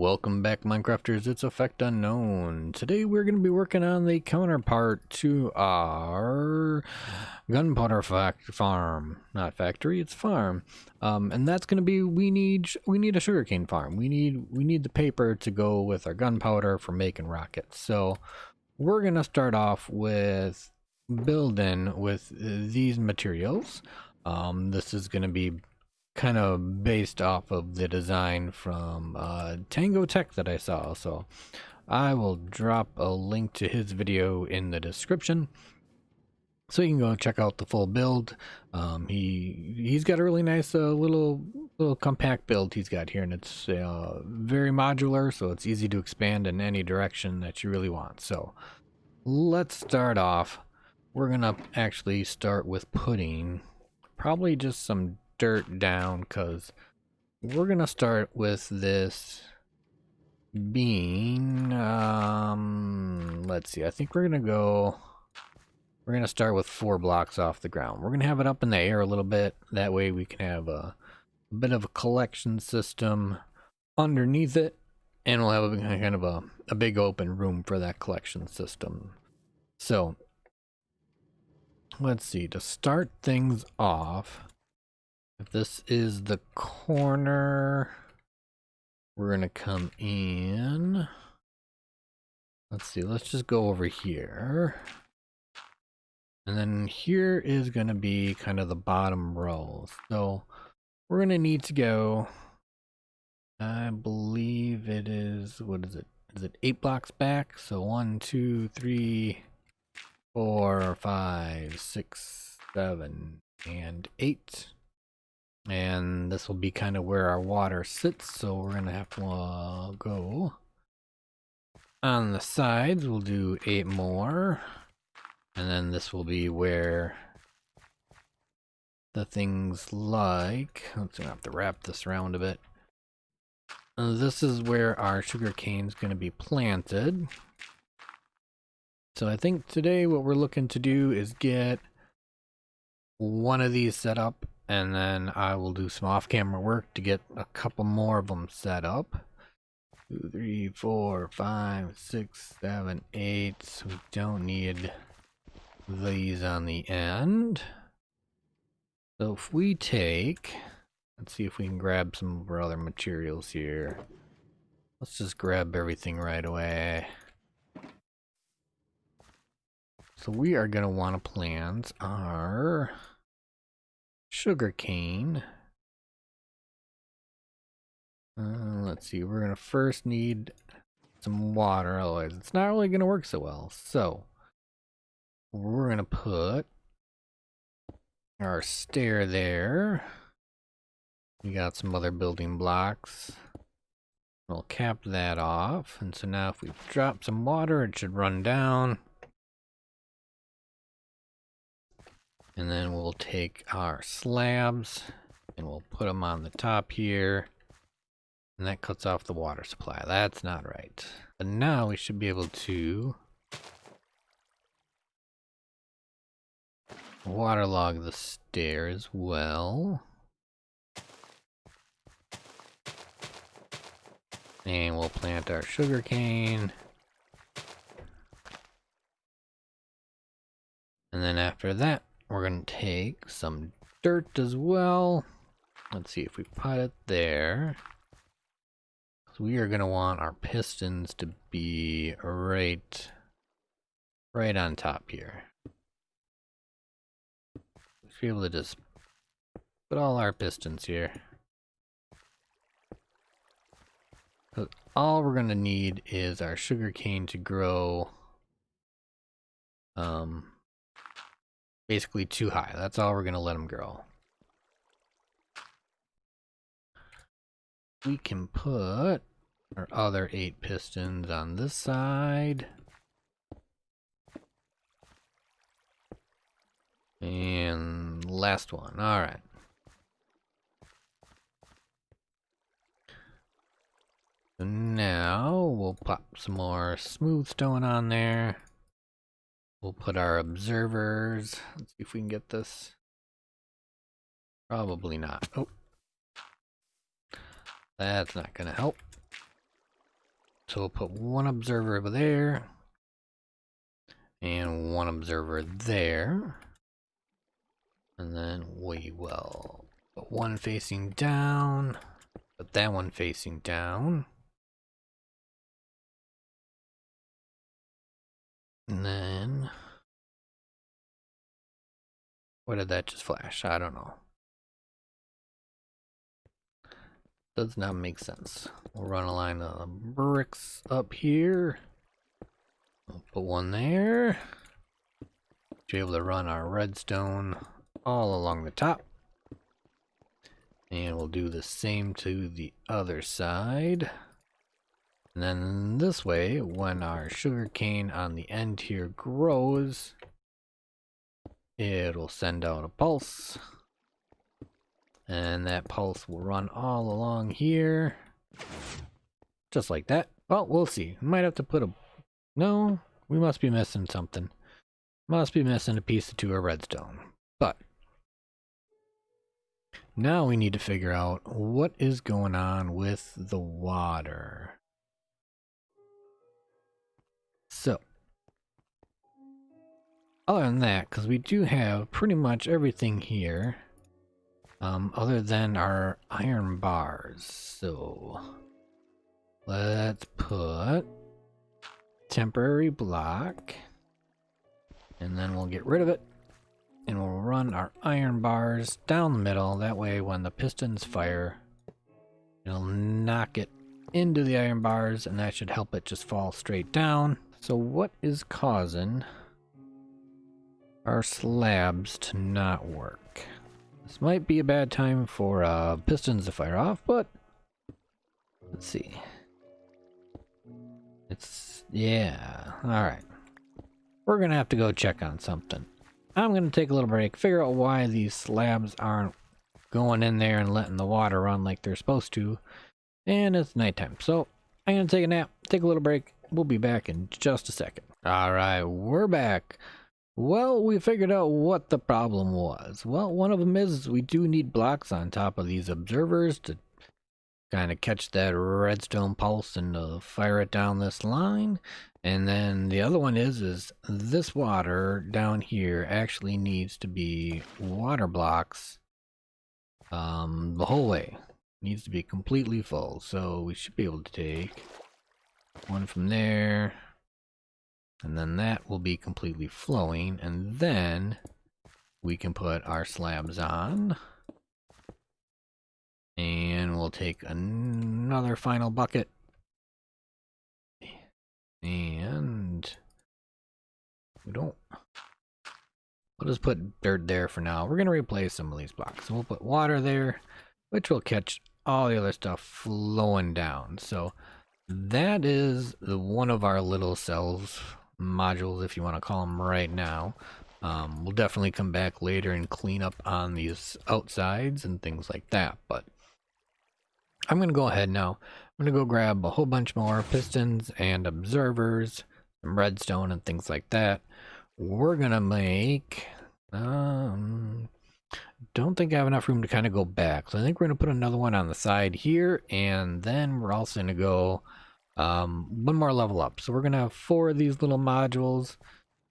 Welcome back, Minecrafters. It's effectunknown. Today we're going to be working on the counterpart to our gunpowder farm. Not factory, it's farm. And that's going to be we need a sugarcane farm. We need the paper to go with our gunpowder for making rockets. So we're going to start off with building with these materials. This is going to be kind of based off of the design from Tango Tech that I saw, so I will drop a link to his video in the description so you can go check out the full build. He's got a really nice little compact build he's got here, and it's very modular, so it's easy to expand in any direction that you really want. So let's start off. We're gonna actually start with putting probably just some dirt down, because we're gonna start with this being let's see, I think we're gonna start with 4 blocks off the ground. We're gonna have it up in the air a little bit, that way we can have a bit of a collection system underneath it, and we'll have a kind of a big open room for that collection system. So let's see, to start things off, if this is the corner, we're gonna come in. Let's see, let's just go over here. And then here is gonna be kind of the bottom row. So we're gonna need to go, I believe it is, what is it? Is it 8 blocks back? So 1, 2, 3, 4, 5, 6, 7, and 8. And this will be kind of where our water sits, so we're gonna have to go on the sides. We'll do 8 more, and then this will be where the things like, let's have to wrap this around a bit. This is where our sugar cane is going to be planted. So I think today what we're looking to do is get one of these set up, and then I will do some off-camera work to get a couple more of them set up. 2, 3, 4, 5, 6, 7, 8. So we don't need these on the end. So if we take, let's see if we can grab some of our other materials here. Let's just grab everything right away. So we are going to want to plant our sugar cane. Let's see, we're going to first need some water, otherwise it's not really going to work so well. So we're going to put our stair there. We got some other building blocks. We'll cap that off, and so now if we drop some water, it should run down. And then we'll take our slabs and we'll put them on the top here. And that cuts off the water supply. That's not right. But now we should be able to waterlog the stair as well. And we'll plant our sugar cane. And then after that, we're going to take some dirt as well. Let's see if we put it there. So we are going to want our pistons to be right on top here. Let's be able to just put all our pistons here. So all we're going to need is our sugar cane to grow basically too high. That's all we're going to let them grow. We can put our other 8 pistons on this side. And last one. All right. So now we'll pop some more smooth stone on there. We'll put our observers. Let's see if we can get this. Probably not. Oh. That's not gonna help. So we'll put one observer over there and one observer there. And then we will put one facing down, put that one facing down. And then, what did that just flash? I don't know. Does not make sense. We'll run a line of bricks up here. We'll put one there. Be able to run our redstone all along the top. And we'll do the same to the other side. And then this way, when our sugar cane on the end here grows, it'll send out a pulse. And that pulse will run all along here. Just like that. Well, we'll see. We might have to put a... No, we must be missing something. Must be missing a piece or two of redstone. But now we need to figure out what is going on with the water. So, other than that, because we do have pretty much everything here, other than our iron bars. So, let's put temporary block, and then we'll get rid of it, and we'll run our iron bars down the middle. That way, when the pistons fire, it'll knock it into the iron bars, and that should help it just fall straight down. So what is causing our slabs to not work? This might be a bad time for pistons to fire off, but let's see. Yeah, alright. We're gonna have to go check on something. I'm gonna take a little break, figure out why these slabs aren't going in there and letting the water run like they're supposed to. And it's nighttime, so I'm gonna take a nap, take a little break. We'll be back in just a second. Alright, we're back. Well, we figured out what the problem was. Well, one of them is we do need blocks on top of these observers to kind of catch that redstone pulse and fire it down this line. And then the other one is this water down here actually needs to be water blocks the whole way. Needs to be completely full. So we should be able to take one from there, and then that will be completely flowing, and then we can put our slabs on, and we'll take another final bucket, and we'll just put dirt there for now. We're gonna replace some of these blocks, so we'll put water there, which will catch all the other stuff flowing down. So that is one of our little cells, modules, if you want to call them, right now. We'll definitely come back later and clean up on these outsides and things like that. But I'm going to go ahead now. I'm going to go grab a whole bunch more pistons and observers, some redstone and things like that. We're going to make... don't think I have enough room to kind of go back. So I think we're going to put another one on the side here. And then we're also going to go one more level up. So we're going to have 4 of these little modules.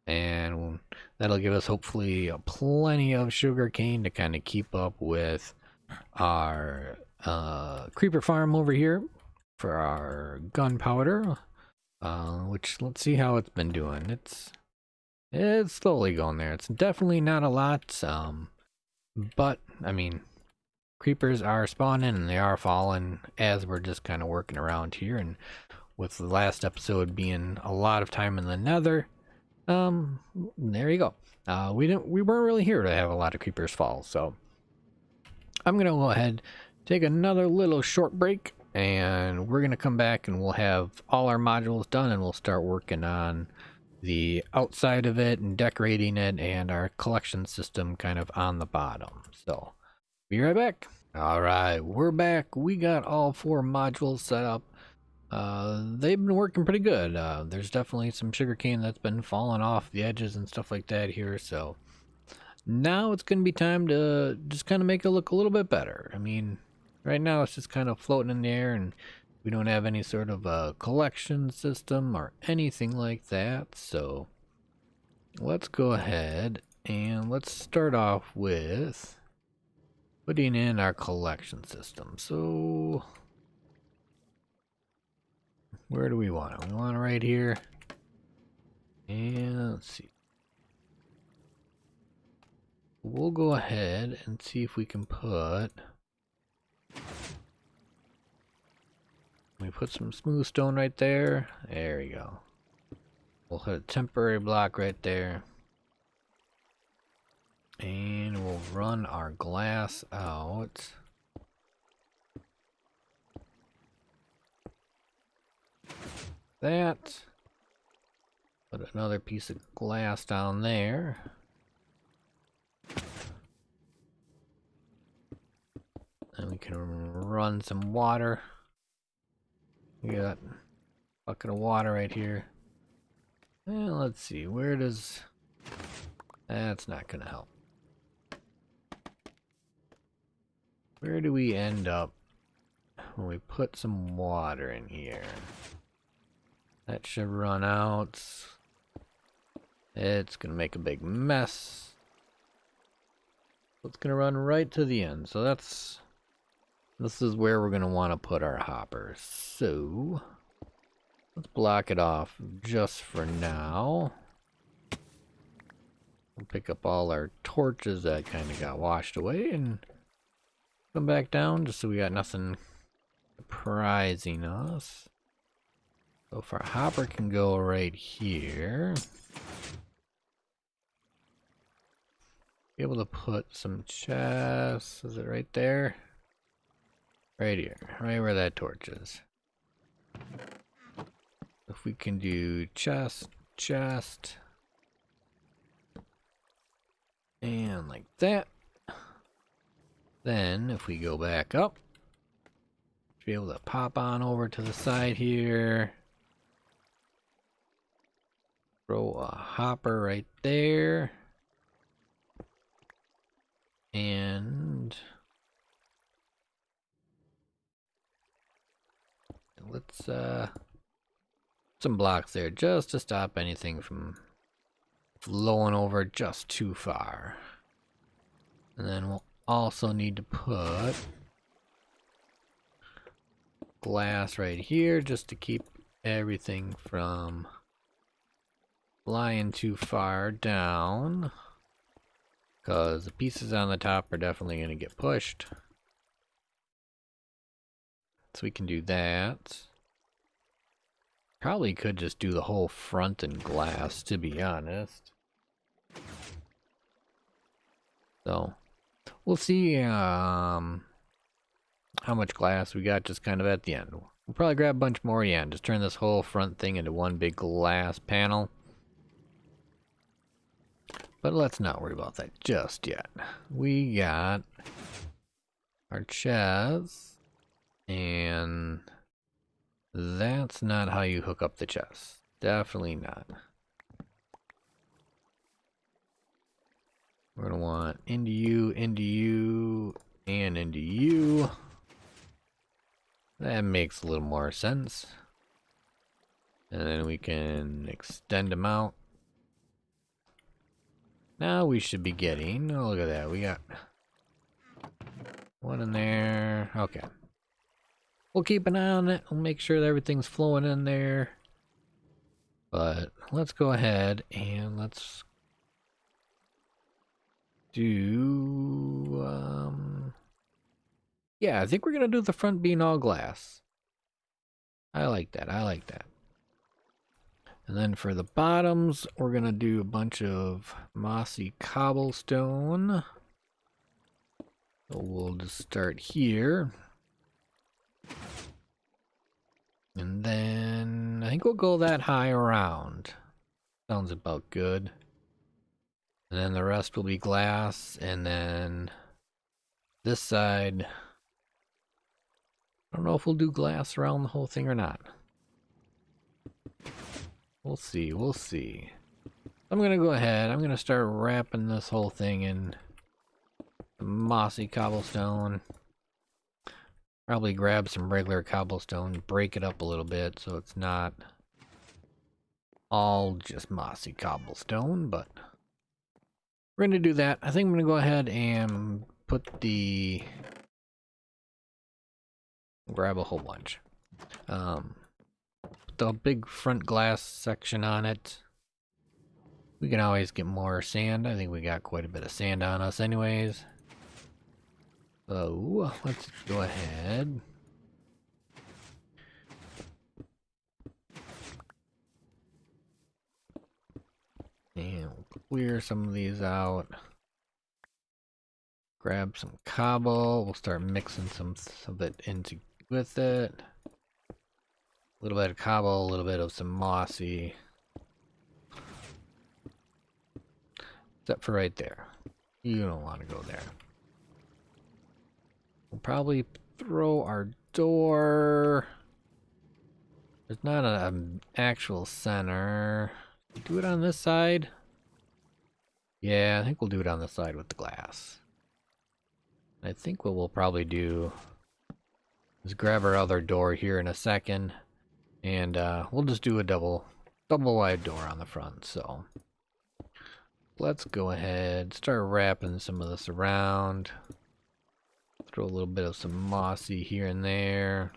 And that'll give us hopefully plenty of sugar cane to kind of keep up with our creeper farm over here for our gunpowder. Which, let's see how it's been doing. It's slowly going there. It's definitely not a lot. But, I mean, creepers are spawning and they are falling as we're just kind of working around here. And with the last episode being a lot of time in the nether, there you go. We weren't really here to have a lot of creepers fall. So I'm going to go ahead, take another little short break, and we're going to come back and we'll have all our modules done and we'll start working on the outside of it and decorating it and our collection system kind of on the bottom. So be right back. All right, we're back. We got all 4 modules set up. They've been working pretty good. There's definitely some sugarcane that's been falling off the edges and stuff like that here. So now it's going to be time to just kind of make it look a little bit better. I mean, right now it's just kind of floating in the air and We don't have any sort of a collection system or anything like that, so let's go ahead and let's start off with putting in our collection system. So where do we want it? We want it right here. And let's see. We'll go ahead and see if we can put... We put some smooth stone right there. There we go. We'll hit a temporary block right there. And we'll run our glass out. That. Put another piece of glass down there. And we can run some water. We got a bucket of water right here. And let's see, where does... That's not gonna help. Where do we end up when we put some water in here? That should run out. It's gonna make a big mess. It's gonna run right to the end. So this is where we're gonna want to put our hoppers. So let's block it off just for now. We'll pick up all our torches that kind of got washed away and come back down just so we got nothing surprising us. So if our hopper can go right here, be able to put some chests. Is it right there? Right here, right where that torch is. If we can do chest, and like that. Then if we go back up, be able to pop on over to the side here. Throw a hopper right there. And let's some blocks there just to stop anything from flowing over just too far. And then we'll also need to put glass right here just to keep everything from flying too far down, because the pieces on the top are definitely going to get pushed. So we can do that. Probably could just do the whole front in glass, to be honest. So we'll see how much glass we got just kind of at the end. We'll probably grab a bunch more, yeah, and just turn this whole front thing into one big glass panel. But let's not worry about that just yet. We got our chest, and that's not how you hook up the chest. Definitely not. We're gonna want into you, and into you. That makes a little more sense. And then we can extend them out. Now we should be getting, oh look at that, we got one in there. Okay. We'll keep an eye on it. We'll make sure that everything's flowing in there. But let's go ahead and let's do, yeah, I think we're gonna do the front being all glass. I like that, I like that. And then for the bottoms, we're gonna do a bunch of mossy cobblestone. So we'll just start here. And then I think we'll go that high around. Sounds about good. And then the rest will be glass, and then this side, I don't know if we'll do glass around the whole thing or not. We'll see, we'll see. I'm gonna go ahead, I'm gonna start wrapping this whole thing in mossy cobblestone. Probably grab some regular cobblestone, break it up a little bit so it's not all just mossy cobblestone, but we're going to do that. I think I'm going to go ahead and grab a whole bunch. Put the big front glass section on it. We can always get more sand. I think we got quite a bit of sand on us anyways. So let's go ahead. And we'll clear some of these out. Grab some cobble. We'll start mixing some of it into with it. A little bit of cobble, a little bit of some mossy. Except for right there. You don't want to go there. We'll probably throw our door. There's not an actual center. Do it on this side? Yeah, I think we'll do it on the side with the glass. I think what we'll probably do is grab our other door here in a second, and we'll just do a double wide door on the front. So let's go ahead, start wrapping some of this around. Throw a little bit of some mossy here and there.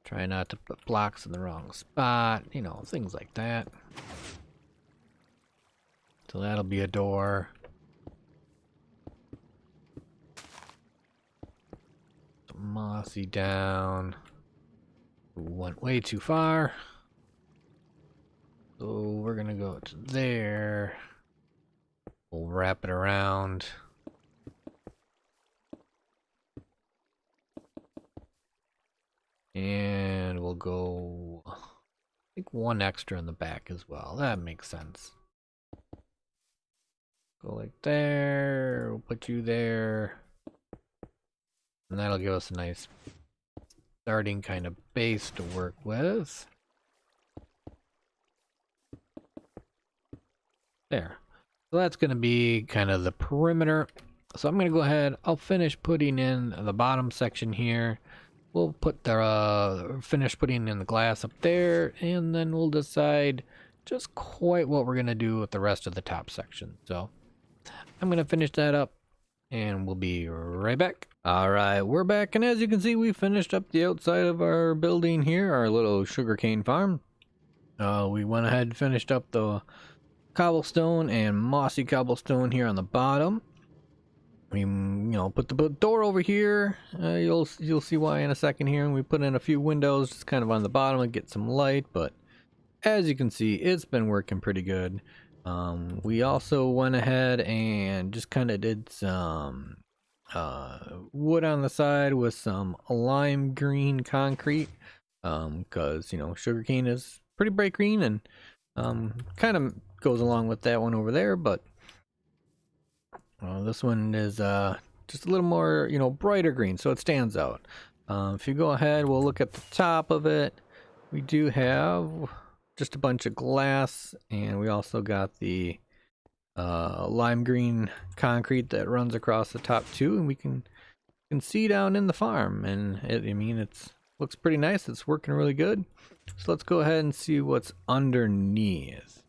Try not to put blocks in the wrong spot, you know, things like that. So that'll be a door. Some mossy down. Went way too far. So we're gonna go to there. We'll wrap it around. And we'll go, I think, one extra in the back as well. That makes sense. Go like there. We'll put you there. And that'll give us a nice starting kind of base to work with. There. So that's going to be kind of the perimeter. So I'm going to go ahead. I'll finish putting in the bottom section here. We'll put the finish putting in the glass up there, and then we'll decide just quite what we're going to do with the rest of the top section. So I'm going to finish that up, and we'll be right back. All right, we're back, and as you can see, we finished up the outside of our building here, our little sugarcane farm. We went ahead and finished up the cobblestone and mossy cobblestone here on the bottom. We, you know, put the door over here. You'll see why in a second here. And we put in a few windows just kind of on the bottom to get some light. But as you can see, it's been working pretty good. We also went ahead and just kind of did some wood on the side with some lime green concrete. Because, you know, sugarcane is pretty bright green and kind of goes along with that one over there. But this one is just a little more, you know, brighter green, so it stands out. If you go ahead, we'll look at the top of it. We do have just a bunch of glass, and we also got the lime green concrete that runs across the top too, and we can see down in the farm, and it looks pretty nice. It's working really good. So let's go ahead and see what's underneath.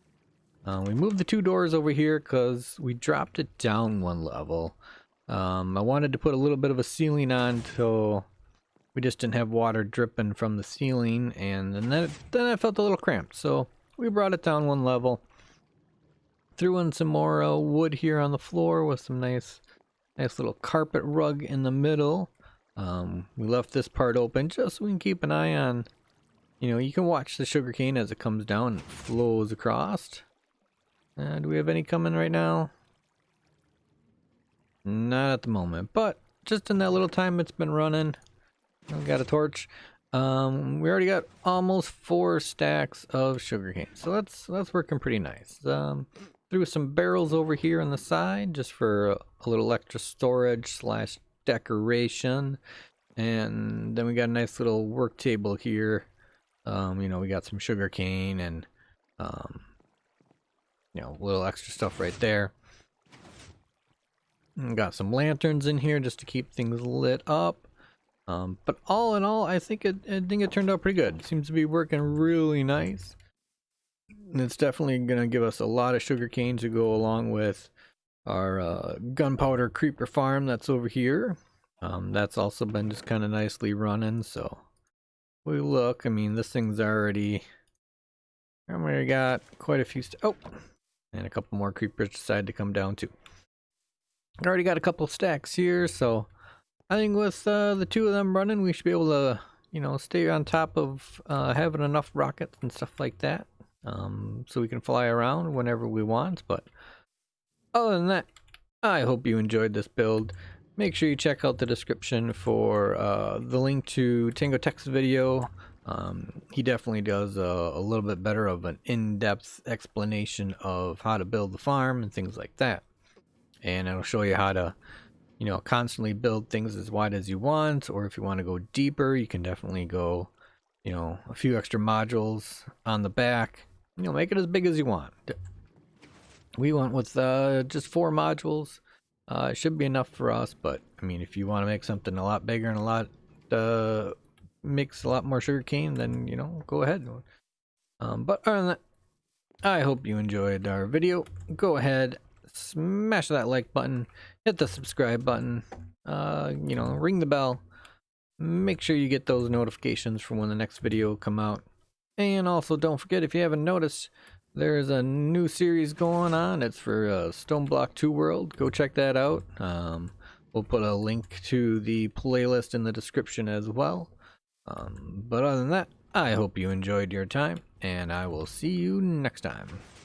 We moved the two doors over here because we dropped it down one level. I wanted to put a little bit of a ceiling on so we just didn't have water dripping from the ceiling, and then I felt a little cramped. So we brought it down one level. Threw in some more wood here on the floor with some nice little carpet rug in the middle. We left this part open just so we can keep an eye on, you know, you can watch the sugarcane as it comes down and flows across. Do we have any coming right now? Not at the moment, but just in that little time it's been running. I got a torch. We already got almost 4 stacks of sugarcane, so that's working pretty nice. Threw some barrels over here on the side just for a little extra storage / decoration, and then we got a nice little work table here. You know, we got some sugarcane and you know, little extra stuff right there. And got some lanterns in here just to keep things lit up. But all in all, I think it turned out pretty good. It seems to be working really nice. And it's definitely gonna give us a lot of sugarcane to go along with our gunpowder creeper farm that's over here. That's also been just kind of nicely running. So we look. I mean, this thing's already. I already got quite a few. Oh, and a couple more creepers decided to come down too. I already got a couple stacks here, so I think with the two of them running, we should be able to, you know, stay on top of having enough rockets and stuff like that, so we can fly around whenever we want. But other than that, I hope you enjoyed this build. Make sure you check out the description for the link to Tango Tech's video. He definitely does a little bit better of an in-depth explanation of how to build the farm and things like that. And it'll show you how to, you know, constantly build things as wide as you want, or if you want to go deeper, you can definitely go, you know, a few extra modules on the back. You know, make it as big as you want. We went with just 4 modules. It should be enough for us, but I mean, if you want to make something a lot bigger and a lot mix a lot more sugarcane, then, you know, go ahead. But other than that, I hope you enjoyed our video. Go ahead, smash that like button, hit the subscribe button, you know, ring the bell. Make sure you get those notifications for when the next video will come out. And also, don't forget, if you haven't noticed, there's a new series going on. It's for Stone Block 2 World. Go check that out. We'll put a link to the playlist in the description as well. But other than that, I hope you enjoyed your time, and I will see you next time.